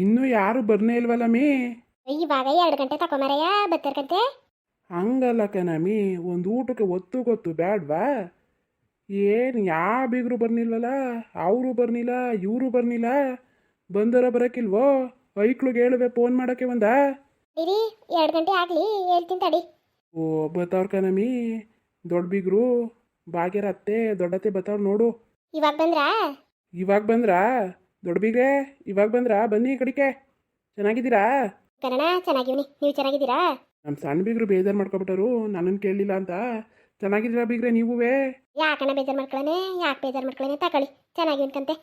ಇನ್ನೂ ಯಾರು ಬರ್ನೇ ಇಲ್ವಲ್ಲ ಮೀ. ಇವಾಗ 2 ಗಂಟೆ ತಕೊಂಬರಯ್ಯ ಬತ್ತರ್ಕಂತೆ. ಹಂಗಲ್ಲ ಕಣಮಿ, ಒಂದು ಊಟಕ್ಕೆ ಒತ್ತು ಗೊತ್ತು ಬ್ಯಾಡ್ವಾ? ಏನು ಯಾವ ಬೀಗರು ಬರ್ನಿಲ್ವಲ್ಲ, ಅವರು ಬರ್ನಿಲ್ಲ ಇವರು ಬರ್ನಿಲ್ಲ, ಬಂದರ ಬರೋಕ್ಕಿಲ್ವೋ? ಐಕ್ಳಿಗೆ ಹೇಳುವೆ ಫೋನ್ ಮಾಡೋಕ್ಕೆ ಒಂದ. ಇರಿ 2 ಗಂಟೆ ಆಗಲಿ ಹೇಳ್ತೀನಿ ತಡಿ. ಓ ಬತ್ತವ್ರ ಕಣಮಿ, ದೊಡ್ಡ ಬೀಗರು ಭಾಗ್ಯರ ಅತ್ತೆ ದೊಡ್ಡತ್ತೆ ಬತ್ತವ್ರು ನೋಡು. ಇವಾಗ ಬಂದ್ರಾ? ಇವಾಗ ಬಂದ್ರಾ? ದೊಡ್ಡ ಬೀಗ್ರೆ ಇವಾಗ ಬಂದ್ರಾ? ಬನ್ನಿ ಈ ಕಡಿಕೆ. ಚೆನ್ನಾಗಿದ್ದೀರಾ? ಕನ್ನಡ ಚೆನ್ನಾಗಿವ್ನಿ, ನೀವು ಚೆನ್ನಾಗಿದ್ದೀರಾ? ನಮ್ಮ ಸಣ್ಣ ಬೀಗರು ಬೇಜಾರು ಮಾಡ್ಕೊಬಿಟ್ಟರು ನನ್ನನ್ನು ಕೇಳಲಿಲ್ಲ ಅಂತ. ಚೆನ್ನಾಗಿದ್ದೀರಾ ಬೀಗ್ರೆ ನೀವೇ? ಯಾಕಣ್ಣ ಬೇಜಾರು ಮಾಡ್ಕೊಳ್ಳೋನೆ? ಯಾಕೆ ಬೇಜಾರು ಮಾಡ್ಕೊಳ್ಳೋನೆ? ತಗೊಳ್ಳಿ ಚೆನ್ನಾಗಿವ್ಕಂತೆ.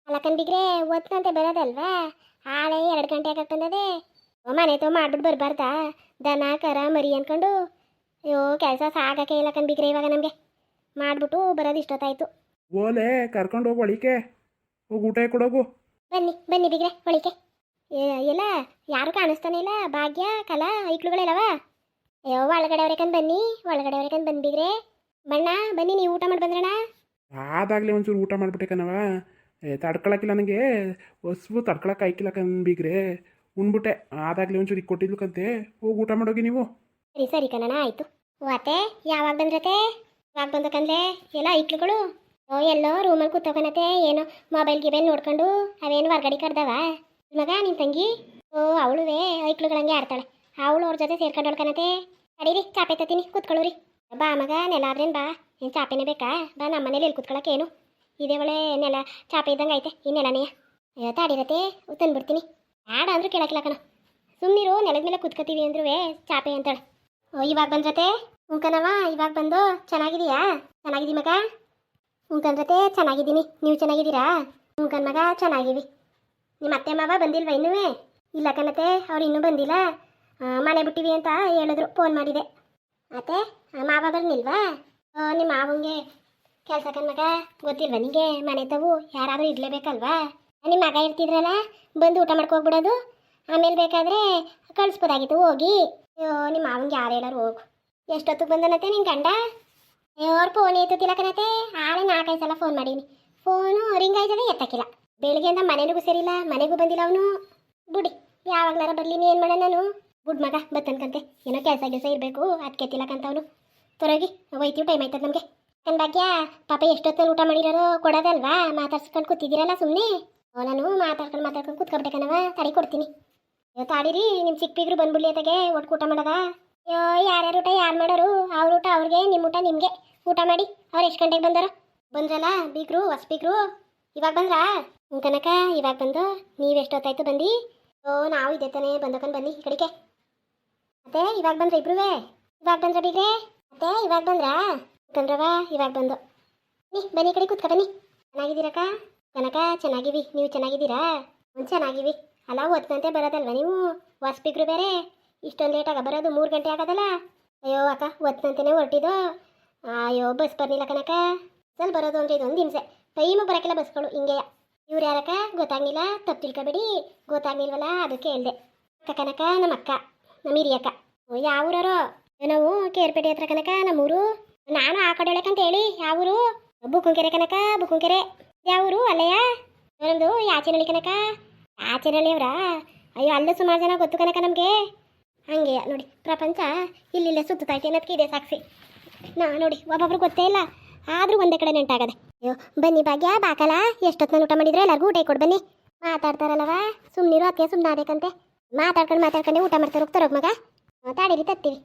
ಅಲ್ಲಕ್ಕನ್ ಬಿಗ್ರೆ ಓದ್ಕಂತೆ ಬರೋದಲ್ವಾ? ಹಾಳೆ 2 ಗಂಟೆ ಆಗಕ್ಕಂದದೆ. ಮನೆ ತೋ ಮಾಡ್ಬಿಟ್ಟು ಬರ್ಬಾರ್ದಾ? ದನ ಕರ ಮರಿ ಅನ್ಕೊಂಡು ಅಯ್ಯೋ ಕೆಲಸ ಸಾಗಕ್ಕೆ ಇಲ್ಲ ಕಣ್ ಬಿಗ್ರೆ ಇವಾಗ ನಮಗೆ. ಮಾಡ್ಬಿಟ್ಟು ಬರೋದು ಇಷ್ಟೊತ್ತಾಯ್ತು. ಓಲೆ ಕರ್ಕೊಂಡು ಹೋಗಿ ಒಳಿಕೆ ಹೋಗಿ ಊಟ ಕೊಡೋಗು. ಬನ್ನಿ ಬನ್ನಿ ಬಿಗ್ರೆ ಒಳಿಕೆ. ಎಲ್ಲ ಯಾರು ಕಾಣಿಸ್ತಾನೆ ಇಲ್ಲ. ಭಾಗ್ಯ ಕಲಾ ಐಕ್ಳುಗಳಿಲ್ಲವ? ಅಯ್ಯೋ ಒಳಗಡೆ ಅವ್ರೇಕಂದ್ ಬನ್ನಿ, ಒಳಗಡೆ ಅವ್ರೇಕಂದ್ ಬಂದು ಬಿಗ್ರೆ. ಬಣ್ಣ ಬನ್ನಿ, ನೀವು ಊಟ ಮಾಡಿ ಬಂದ್ರಣ? ಆದಾಗಲೇ ಒಂಚೂರು ಊಟ ಮಾಡಿಬಿಟ್ಟೆ ಕಣವ. ತಡ್ಕೊಳಕ್ಕಿಲ್ಲ ನನಗೆ, ಹೊಸ್ಬು ತಡ್ಕೊಳಕ್ಕೆ ಆಯ್ಕಿಲ್ಲ ಕಣ್ಬಿಗ್ರೆ. ಉಣ್ಬಿಟ್ಟೆ ಆದಾಗಲೇ ಒಂಚೂರು ಕೊಟ್ಟಿದ್ಲಕ್ಕಂತೆ. ಹೋಗಿ ಊಟ ಮಾಡೋಗಿ ನೀವು. ಸರಿ ಸರಿ ಕಣಣ್ಣ ಆಯಿತು. ಓತೆ ಯಾವಾಗ ಬಂದ್ರತೆ? ಯಾವಾಗ ಬಂದಕಂದ್ರೆ ಎಲ್ಲ ಐಕ್ಳುಗಳು ಎಲ್ಲೋ ರೂಮಲ್ಲಿ ಕೂತ್ಕೊನತೆ. ಏನೋ ಮೊಬೈಲ್ ಗಿಬೈಲ್ ನೋಡ್ಕೊಂಡು ಅವೇನು ಹೊರ್ಗಡೆ ಕಡ್ದವ ಮಗ ನಿನ್ನ ತಂಗಿ. ಅವಳುವೇ ಐಕ್ಳುಗಳಂಗೆ ಆಡ್ತಾಳೆ. ಅವಳು ಅವ್ರ ಜೊತೆ ಸೇರ್ಕೊಂಡೊಳ್ಕನತೆ. ಅಡೀರಿ ಚಾಪೆ ತತ್ತೀನಿ ಕೂತ್ಕೊಳ್ಳೋರಿ. ಬಾ ಮಗ, ನೆಲ ಆದ್ರೇನು ಬಾ. ಏನು ಚಾಪೆನೇ ಬೇಕಾ? ಬಾ ನಮ್ಮ ಮನೇಲಿ ಎಲ್ಲಿ ಕೂತ್ಕೊಳ್ಳೋಕೆ ಏನು ಇದೇ ಒಳ್ಳೆ ನೆಲ ಚಾಪೆ ಇದ್ದಂಗೆ ಐತೆ ಈ ನೆಲನೆಯ. ತಾಡಿರತೆ ತಂದ್ಬಿಡ್ತೀನಿ. ಆಡ ಅಂದ್ರೂ ಕೇಳಕ್ಕಿಲ್ಲ ಕಣ. ಸುಮ್ಮನಿರು, ನೆಲದ ಮೇಲೆ ಕೂತ್ಕೋತೀವಿ ಅಂದ್ರೂ ಚಾಪೆ ಅಂತಾಳೆ. ಇವಾಗ ಬಂದ್ರತೆ? ಉಂಕನವ ಇವಾಗ ಬಂದು. ಚೆನ್ನಾಗಿದೀಯಾ? ಚೆನ್ನಾಗಿದ್ದೀ ಮಗ? ಉಂಕನ್ರತೆ ಚೆನ್ನಾಗಿದ್ದೀನಿ, ನೀವು ಚೆನ್ನಾಗಿದ್ದೀರಾ? ಉಂಕನ್ ಮಗ ಚೆನ್ನಾಗಿವಿ. ನಿಮ್ಮ ಅತ್ತೆ ಮಾವ ಬಂದಿಲ್ವ ಇನ್ನೂ? ಇಲ್ಲ ಕಣತೆ, ಅವ್ರು ಇನ್ನೂ ಬಂದಿಲ್ಲ. ಮನೆ ಬಿಟ್ಟಿವಿ ಅಂತ ಹೇಳಿದ್ರು, ಫೋನ್ ಮಾಡಿದೆ. ಅತ್ತೆ ಮಾವ ಬರ್ನಿಲ್ವಾ? ನಿಮ್ಮ ಮಾವಂಗೆ ಕೆಲಸ ಕಣ್ಮಗ ಗೊತ್ತಿಲ್ವ ನಿಮಗೆ? ಮನೆ ತವು ಯಾರಾದರೂ ಇರಲೇಬೇಕಲ್ವಾ? ನಿಮ್ಮ ಮಗ ಇರ್ತಿದ್ರಲ್ಲ, ಬಂದು ಊಟ ಮಾಡ್ಕೋಗ್ಬಿಡೋದು. ಆಮೇಲೆ ಬೇಕಾದರೆ ಕಳಿಸ್ಬೋದಾಗಿತ್ತು ಹೋಗಿ. ಅಯ್ಯೋ ನಿಮ್ಮ ಮಾವಂಗೆ ಯಾರು ಹೇಳೋರು ಹೋಗು. ಎಷ್ಟೊತ್ತಿಗೆ ಬಂದನತ್ತೆ ನಿನ್ನ ಗಂಡ? ಅವ್ರು ಫೋನ್ ಎತ್ತುತ್ತಿಲ್ಲ ಕಣತೆ. ಆಳೆ 4-5 ಸಲ ಫೋನ್ ಮಾಡೀನಿ, ಫೋನು ರಿಂಗ್ ಆಯ್ತದೆ, ಎತ್ತಕ್ಕಿಲ್ಲ. ಬೆಳಿಗ್ಗೆಯಿಂದ ಮನೆಗೂ ಸೇರಿಲ್ಲ, ಮನೆಗೂ ಬಂದಿಲ್ಲ ಅವನು. ಬುಡಿ ಯಾವಾಗ್ಲಾರ ಬರಲಿ, ಏನು ಮಾಡ ನಾನು? ಬುಡ್ ಮಗ ಬತ್ತನ್ಕಂತೆ, ಏನೋ ಕೆಲಸ ಇರಬೇಕು ಅದಕ್ಕೆ ಎತ್ತಿಲ್ಲಕಂತ ಅವನು. ತೊರಗಿ ಹೋಯ್ತೀವಿ, ಟೈಮ್ ಆಯ್ತದ ನಮಗೆ. ಕಣ್ ಭಾಗ್ಯ ಪಾಪ ಎಷ್ಟೊತ್ತಲ್ಲಿ ಊಟ ಮಾಡಿರೋರು ಕೊಡೋದಲ್ವಾ? ಮಾತಾಡ್ಸ್ಕೊಂಡು ಕೂತಿದ್ದೀರಲ್ಲ ಸುಮ್ಮನೆ. ನಾನು ಮಾತಾಡ್ಕೊಂಡು ಕೂತ್ಕೊಬಿಟ್ಟೆಕನವ. ತಡಿ ಕೊಡ್ತೀನಿ. ತಾಡಿರಿ, ನಿಮ್ಮ ಚಿಕ್ಕ ಬೀಗರು ಬಂದ್ಬಿಡ್ಲಿ ಅತ್ತಾಗೆ ಒಟ್ಟು ಊಟ ಮಾಡೋದ. ಅಯ್ಯೋ ಯಾರ್ಯಾರು ಊಟ ಯಾರು ಮಾಡೋರು? ಅವ್ರ ಊಟ ಅವ್ರಿಗೆ, ನಿಮ್ಮ ಊಟ ನಿಮಗೆ. ಊಟ ಮಾಡಿ. ಅವ್ರು ಎಷ್ಟು ಗಂಟೆಗೆ ಬಂದಾರ? ಬಂದ್ರಲ್ಲ ಬೀಗರು, ಹೊಸ ಬೀಗರು ಇವಾಗ ಬಂದ್ರಾ? ಕನಕ ಇವಾಗ ಬಂದು. ನೀವು ಎಷ್ಟೊತ್ತಾಯ್ತು ಬಂದು? ನಾವು ಇದೇ ತಾನೇ ಬಂದಕೊಂಡು ಬನ್ನಿ ಈ ಕಡೆಗೆ. ಅತ್ತೆ ಇವಾಗ ಬಂದ್ರೆ ಇಬ್ರುವೆ? ಇವಾಗ ಬಂದ್ರ ಬೀಗ್ರೆ? ಅತ್ತೆ ಇವಾಗ ಬಂದ್ರಾ? ಕಂದ್ರವ ಇವಾಗ ಬಂದು. ಬನ್ನಿ ಈ ಕಡೆ ಕೂತ್ಕ ಬನ್ನಿ. ಚೆನ್ನಾಗಿದ್ದೀರಕ್ಕ? ಕನಕ ಚೆನ್ನಾಗಿವಿ, ನೀವು ಚೆನ್ನಾಗಿದ್ದೀರಾ? ಚೆನ್ನಾಗಿವಿ. ಅಲ್ಲ ಹೊತ್ತಂತೆ ಬರೋದಲ್ವ ನೀವು? ಹೊಸ ಬೀಗರು ಬೇರೆ. ಇಷ್ಟೊಂದು ಲೇಟಾಗ ಬರೋದು? 3 ಗಂಟೆ ಆಗೋದಲ್ಲ. ಅಯ್ಯೋ ಅಕ್ಕ ಹೊತ್ತಂತೆಯೇ ಹೊರಟಿದ್ದು. ಅಯ್ಯೋ ಬಸ್ ಬರ್ಲಿಲ್ಲ ಕನಕ. ಸ್ವಲ್ಪ ಬರೋದು ಅಂದರೆ ಇದೊಂದು ಹಿಂಸೆ. ಟೈಮು ಬರೋಕ್ಕೆಲ್ಲ ಬಸ್ಗಳು ಹಿಂಗೆಯ. ಇವ್ರು ಯಾರಕ್ಕ ಗೊತ್ತಾಗ್ಲಿಲ್ಲ, ತಪ್ಪು ತಿಳ್ಕೊಬೇಡಿ. ಗೊತ್ತಾಗ್ಲಿಲ್ವಲ್ಲ ಅದಕ್ಕೆ ಹೇಳ್ದೆ. ಅಕ್ಕ ಕನಕ ನಮ್ಮ ಅಕ್ಕ, ನಮ್ಮ ಹಿರಿಯಕ್ಕ. ಯಾವ ಊರವರು? ನಾವು ಕೇರ್ಪೇಟೆ ಹತ್ರ ಕನಕ ನಮ್ಮೂರು. ನಾನು ಆ ಕಡೆ ಒಳಕಂತ ಹೇಳಿ. ಯಾವ ಊರು? ಬುಕ್ಕುಂಕೆರೆ ಕನಕ, ಬುಕ್ಕುಂಕೆರೆ. ಯಾವ ಊರು ಅಲ್ಲಯ್ಯ? ನಮ್ಮದು ಯಾಚನಹಳ್ಳಿ ಕನಕ. ಯಾಚನಹಳ್ಳಿ ಅವರಾ? ಅಯ್ಯೋ ಅಲ್ಲೂ ಸುಮಾರು ಜನ ಗೊತ್ತು ಕನಕ ನಮಗೆ. ಹಂಗೆಯ ನೋಡಿ, ಪ್ರಪಂಚ ಇಲ್ಲಿಲ್ಲೇ ಸುತ್ತೈತೆ ಅನ್ನೋದಕ್ಕೆ ಇದೆ ಸಾಕ್ಷಿ. ನೋಡಿ ಒಬ್ಬೊಬ್ರು ಗೊತ್ತೇ ಇಲ್ಲ, ಆದರೂ ಒಂದೇ ಕಡೆ ನೆಂಟಾಗದೆ. ಅಯ್ಯೋ ಬನ್ನಿ ಭಾಗ್ಯ ಬಾಕಲ್ಲ. ಎಷ್ಟೊತ್ತು ಊಟ ಮಾಡಿದ್ರೆ ಎಲ್ಲರಿಗೂ ಊಟ ಕೊಡು ಬನ್ನಿ. ಮಾತಾಡ್ತಾರಲ್ಲವ ಸುಮ್ಮನಿರು, ಅದಕ್ಕೆ ಸುಮ್ಮನೆ ಆಗಬೇಕಂತೆ. ಮಾತಾಡ್ಕೊಂಡೆ ಊಟ ಮಾಡ್ತಾರೆ. ಹೋಗ್ತಾರೋಗ ಮಗ. ತಾಡಿರಿ ತತ್ತೀವಿ.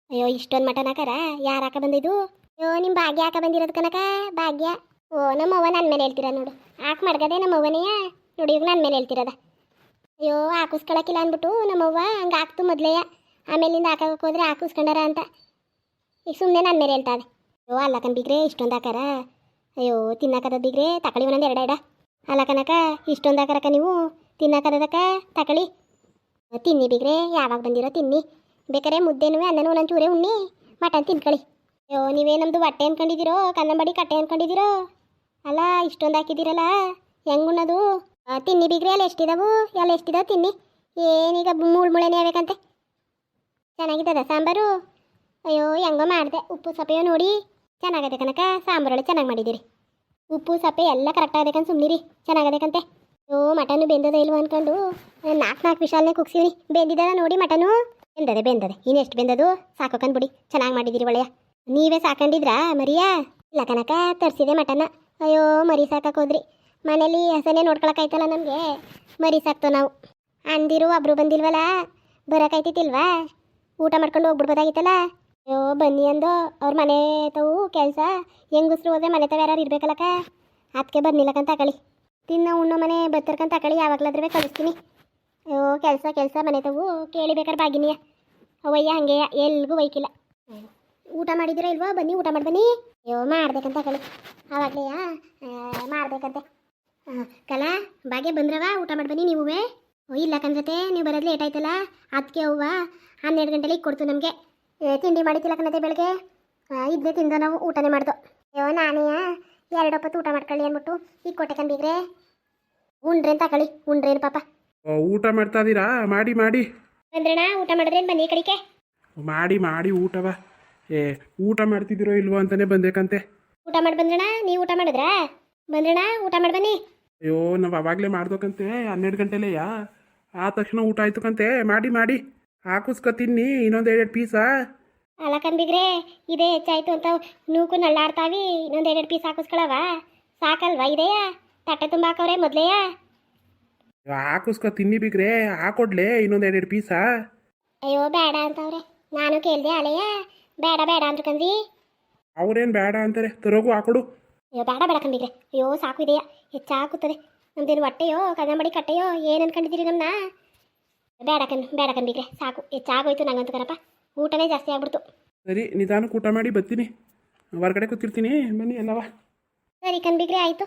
ಅಯ್ಯೋ ಇಷ್ಟೊಂದು ಮಟನ್ ಹಾಕಾರ ಯಾರು ಹಾಕ ಬಂದಿದ್ದು? ಅಯ್ಯೋ ನಿಮ್ಮ ಭಾಗ್ಯ ಹಾಕ ಬಂದಿರೋದು ಕನಕ. ಭಾಗ್ಯ. ನಮ್ಮವ್ವ ನನ್ನ ಮೇಲೆ ಹೇಳ್ತೀರ ನೋಡು. ಹಾಕಿ ಮಡ್ಗದೆ ನಮ್ಮವ್ವನೆಯ ನೋಡಿ, ಈಗ ನನ್ನ ಮೇಲೆ ಹೇಳ್ತಿರೋದ. ಅಯ್ಯೋ ಹಾಕಿಸ್ಕೊಳಕ್ಕಿಲ್ಲ ಅಂದ್ಬಿಟ್ಟು ನಮ್ಮವ್ವ ಹಂಗೆ ಹಾಕ್ತು ಮೊದಲೆಯ. ಆಮೇಲಿಂದ ಹಾಕೋಕೆ ಹೋದ್ರೆ ಹಾಕಿಸ್ಕೊಂಡಾರ ಅಂತ ಈಗ ಸುಮ್ಮನೆ ನನ್ನ ಮೇಲೆ ಹೇಳ್ತಾರೆ. ಅಯ್ಯೋ ಅಲ್ಲ ಕಣ್ ಬಿಗ್ರೆ ಇಷ್ಟೊಂದು ಹಾಕಾರ. ಅಯ್ಯೋ ತಿನ್ನಕದ ಬಿಗ್ರೆ ತಗೊಳ್ಳಿ ಒಂದೊಂದು ಎರಡ. ಅಲ್ಲ ಕನಕ ಇಷ್ಟೊಂದು ಹಾಕಾರಕ್ಕ ನೀವು ತಿನ್ನಕದಕ್ಕ? ತಗೊಳ್ಳಿ ತಿನ್ನಿ ಬಿಗ್ರೆ. ಯಾವಾಗ ಬಂದಿರೋ ತಿನ್ನಿ. ಬೇಕಾರೆ ಮುದ್ದೆನೂ ಅನ್ನನೂ ಒಂದೊಂದು ಚೂರೇ ಉಣ್ಣಿ, ಮಟನ್ ತಿನ್ಕೊಳ್ಳಿ. ಅಯ್ಯೋ ನೀವೇ ನಮ್ಮದು ಹೊಟ್ಟೆ ಅನ್ಕೊಂಡಿದ್ದೀರೋ ಕನ್ನಂಬಡಿ ಕಟ್ಟೆ ಅನ್ಕೊಂಡಿದ್ದೀರೋ? ಅಲ್ಲ ಇಷ್ಟೊಂದು ಹಾಕಿದ್ದೀರಲ್ಲ, ಹೆಂಗೆ ಉಣ್ಣೋದು? ತಿನ್ನಿ ಬಿಗ್ರೆ. ಎಲ್ಲ ಎಷ್ಟಿದಾವೆ ತಿನ್ನಿ. ಏನೀಗ ಮುಳ್ಮುಳೆನೇ ಆಗ್ಬೇಕಂತೆ. ಚೆನ್ನಾಗಿದ್ದದ ಸಾಂಬಾರು? ಅಯ್ಯೋ ಹೆಂಗೋ ಮಾಡಿದೆ. ಉಪ್ಪು ಸಪ್ಪೆಯೋ ನೋಡಿ ಚೆನ್ನಾಗದೆ ಕನಕ. ಸಾಂಬಾರೊಳಗೆ ಚೆನ್ನಾಗಿ ಮಾಡಿದ್ದೀರಿ. ಉಪ್ಪು ಸಪ್ಪೆ ಎಲ್ಲ ಕರೆಕ್ಟ್ ಆಗಬೇಕಂತ ಸುಮ್ಮನಿರಿ. ಚೆನ್ನಾಗಬೇಕಂತೆ. ಓ ಮಟನ್ನು ಬೆಂದದ ಇಲ್ವ ಅನ್ಕೊಂಡು ನಾಲ್ಕು ವಿಶಾಲನೆ ಕುಗ್ಸಿವ್ನಿ. ಬೆಂದಿದ್ದಾರ ನೋಡಿ ಮಟನು. ಬೆಂದದೆ ಇನ್ನೆಷ್ಟು ಬೆಂದದು ಸಾಕೋಕಂದ್ಬಿಡಿ. ಚೆನ್ನಾಗಿ ಮಾಡಿದಿರಿ ಒಳ್ಳೆಯ. ನೀವೇ ಸಾಕೊಂಡಿದ್ರಾ ಮರಿಯಾ? ಇಲ್ಲ ಕನಕ, ತರಿಸಿದೆ ಮಟನ್ನ. ಅಯ್ಯೋ ಮರಿ ಸಾಕೋದ್ರಿ ಮನೇಲಿ ಹಸನೇ ನೋಡ್ಕೊಳಕಾಯ್ತಲ್ಲ ನಮಗೆ. ಮರಿ ಸಾಕ್ತೋ ನಾವು. ಅಂದಿರು ಒಬ್ರು ಬಂದಿಲ್ವಲ್ಲ, ಬರೋಕಾಯ್ತಿತ್ತಿಲ್ವಾ? ಊಟ ಮಾಡ್ಕೊಂಡು ಹೋಗ್ಬಿಡ್ಬೋದಾಗಿತ್ತಲ್ಲ. ಅಯ್ಯೋ ಬನ್ನಿ ಅಂದು ಅವ್ರ ಮನೆ ತವು ಕೆಲಸ. ಹೆಂಗಸ್ರು ಹೋದ್ರೆ ಮನೆ ತವ ಯಾರು ಇರ್ಬೇಕಲ್ಲಕ್ಕ, ಅದಕ್ಕೆ ಬರ್ನಿಲ್ಲಕ್ಕಂತ ತಗೊಳ್ಳಿ. ತಿನ್ನೋ ಉಣ್ಣೋ ಮನೆ ಬತ್ತರ್ಕಂತ ತಗೊಳ್ಳಿ, ಯಾವಾಗಲಾದ್ರೆ ಕಳಿಸ್ತೀನಿ. ಅಯ್ಯೋ ಕೆಲಸ ಮನೆ ತವು ಕೇಳಿಬೇಕಾರೆ ಬಾಗಿನಿಯ ಅವಯ್ಯ ಹಂಗೆಯ ಎಲ್ಗೂ ಒಯ್ಕಿಲ್ಲ. ಊಟ ಮಾಡಿದಿರ ಇಲ್ವೋ? ಬನ್ನಿ ಊಟ ಮಾಡಿ ಬನ್ನಿ. ಅಯ್ಯೋ ಮಾಡ್ಬೇಕಂತ ತಗೊಳ್ಳಿ, ಆವಾಗಲೆಯಾ ಮಾಡ್ಬೇಕಂತೆ. ಕಲಾ ಬಾಗೆ ಬಂದ್ರವ ಊಟ ಮಾಡಿ ಬನ್ನಿ ನೀವೇ. ಇಲ್ಲ ಕನ್ಸತ್ತೆ, ನೀವು ಬರೋದು ಲೇಟ್ ಆಯ್ತಲ್ಲ, ಅದಕ್ಕೆ ಅವ್ವ 12 ಗಂಟೆಲಿ ಕೊಡ್ತು ನಮಗೆ. ತಿಂಡಿ ಮಾಡಿತಿಲ್ಲ ಕಣತೆ ಬೆಳಗ್ಗೆ, ಇದನ್ನೇ ತಿಂದ ನಾವು ಊಟನೇ ಮಾಡ್ದು. ಅಯ್ಯೋ ನಾನೇ 2 ಹೊತ್ತು ಊಟ ಮಾಡ್ಕೊಳ್ಳಿ ಅಂದ್ಬಿಟ್ಟು ಈಗ ಕೊಟ್ಟೆ ಕಂಡಿಗ್ರೆ. ಉಂಡ್ರೇನು ತಗೊಳ್ಳಿ, ಉಂಡ್ರೇನು ಪಾಪ. ಊಟ ಮಾಡ್ತಾ ಇದ್ದೀರಾ? ಮಾಡಿ ಮಾಡಿ ಬಂದ್ರಣ ಊಟ ಮಾಡಿದ್ರೇನು ಬನ್ನಿ ಕಡಿಕೆ. ಮಾಡಿ ಊಟವ. ಊಟ ಮಾಡ್ತಿದ್ದೀರೋ ಇಲ್ವೋ ಅಂತಾನೆ ಬಂದೇಕಂತೆ. ಊಟ ಮಾಡಿ ಬಂದ್ರಣ, ನೀವು ಊಟ ಮಾಡಿದ್ರಾ? ಬಂದ್ರಣ ಊಟ ಮಾಡಿ ಬನ್ನಿ. ಅಯ್ಯೋ ನಾವು ಅವಾಗಲೇ ಮಾಡ್ಬೇಕಂತೆ 12 ಗಂಟೆಲೆಯಾ. ಆ ತಕ್ಷಣ ಊಟ ಆಯ್ತು ಕಂತೆ. ಮಾಡಿ ಹಾಕಿಸ್ಕೊ ತಿನ್ನಿ ಇನ್ನೊಂದು 2 ಪೀಸಾ. ಅಲ್ಲ ಕನ್ಬಿಗ್ರೆ, ಇದೇ ಹೆಚ್ಚಾಯ್ತು ಅಂತ ನೂಕು ನಳ್ಳಾಡ್ತಾವಿ. ಇನ್ನೊಂದು 2 ಪೀಸ್ ಹಾಕಿಸ್ಕೊಳವ ಸಾಕಲ್ವಾ? ಇದೆಯಾ ತಟ್ಟೆ ತುಂಬ ಹಾಕವ್ರೆ ಮೊದಲೆಯಾ? ಹಾಕಿಸ್ಕೊ ತಿನ್ನಿ ಬಿಗ್ರೆ, ಹಾಕೊಡ್ಲೆ ಇನ್ನೊಂದು 2 ಪೀಸಾ. ಅಯ್ಯೋ ಬೇಡ ಅಂತವ್ರೆ, ನಾನು ಕೇಳಿದೆ ಅಲೆಯ ಬೇಡ ಅಂದ್ರು ಕಂದ್ರಿ. ಅವ್ರೇನು ಬೇಡ ಅಂತಾರೆ, ತರೋಗು ಹಾಕೊಡು. ಅಯ್ಯೋ ಬೇಡ ಕಂಬಿಗ್ರೆ, ಅಯ್ಯೋ ಸಾಕು ಇದೆಯಾ, ಹೆಚ್ಚಾಗುತ್ತದೆ ನಮ್ದೇನು ಹೊಟ್ಟೆಯೋ ಕನ್ನಂಬಡಿ ಕಟ್ಟೆಯೋ ಏನು ಅನ್ಕೊಂಡಿದ್ದೀರಿ ನಮ್ಮನ್ನ? ಬೇಡ ಕಂಬಿಗ್ರೆ, ಸಾಕು ಹೆಚ್ಚಾಗೋಯ್ತು ನಂಗಂತ ಕರಪ್ಪ. ಊಟನೇ ಜಾಸ್ತಿ ಆಗ್ಬಿಡ್ತು. ಸರಿ ನಿಧಾನಕ್ಕೆ ಊಟ ಮಾಡಿ ಬರ್ತೀನಿ, ಹೊರಗಡೆ ಕೂತಿರ್ತೀನಿ, ಬನ್ನಿ ಎಲ್ಲವ. ಸರಿ ಕಂಬಿಗ್ರೆ ಆಯಿತು.